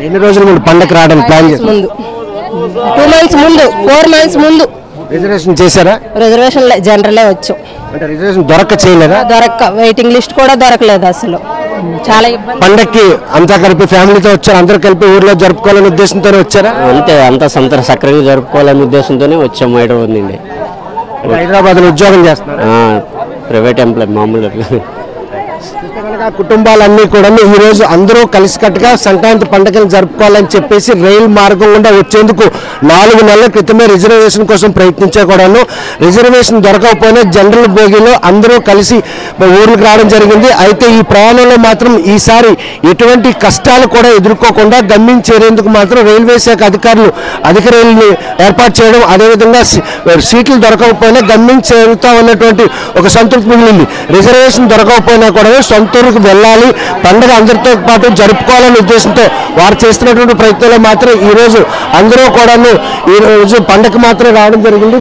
ఎన్ని రోజుల ముందు పండగ రావడానికి ప్లాన్ చేశారు? ముందు 2 months ముందు 4 months ముందు రిజర్వేషన్ చేశారా? రిజర్వేషన్ జనరలే వచ్చాం. అంటే రిజర్వేషన్ చేయలేదా? వెయిటింగ్ లిస్ట్ కూడా దొరకలేదు అసలు. చాలా ఇబ్బంది. పండక్కి అంతా కలిపి ఫ్యామిలీతో వచ్చారు, అందరూ కలిపి ఊర్లో జరుపుకోవాలనే ఉద్దేశంతోనే వచ్చారా? అంతే, అంతా సక్రంగా జరుపుకోవాలనే ఉద్దేశంతోనే వచ్చాము హైదరాబాద్ నుండి. హైదరాబాద్లో ఉద్యోగం చేస్తున్నారు, ప్రైవేట్ ఎంప్లాయ్ మామూలు. కుటుంబాలన్నీ కూడా ఈ రోజు అందరూ కలిసికట్టుగా సంక్రాంతి పండుగను జరుపుకోవాలని చెప్పేసి రైలు మార్గం గుండా వచ్చేందుకు 4 నెలల క్రితమే రిజర్వేషన్ కోసం ప్రయత్నించే కూడాను రిజర్వేషన్ దొరకకపోయినా జనరల్ బోగిలో అందరూ కలిసి ఊర్లకు రావడం జరిగింది. అయితే ఈ ప్రయాణంలో మాత్రం ఈసారి ఎటువంటి కష్టాలు కూడా ఎదుర్కోకుండా గమ్యం చేరేందుకు మాత్రం రైల్వే శాఖ అధికారులు అధిక రైలుని ఏర్పాటు చేయడం, అదేవిధంగా సీట్లు దొరకకపోయినా గమ్యం చేరుతా ఉన్నటువంటి ఒక సంతృప్తి మిగిలింది. రిజర్వేషన్ దొరకకపోయినా కూడా సొంతూరుకు వెళ్ళాలి, పండుగ అందరితో పాటు జరుపుకోవాలనే ఉద్దేశంతో వారు చేస్తున్నటువంటి ప్రయత్నంలో మాత్రం ఈరోజు అందరూ కూడాను ఈరోజు పండుగ మాత్రం రావడం జరిగింది.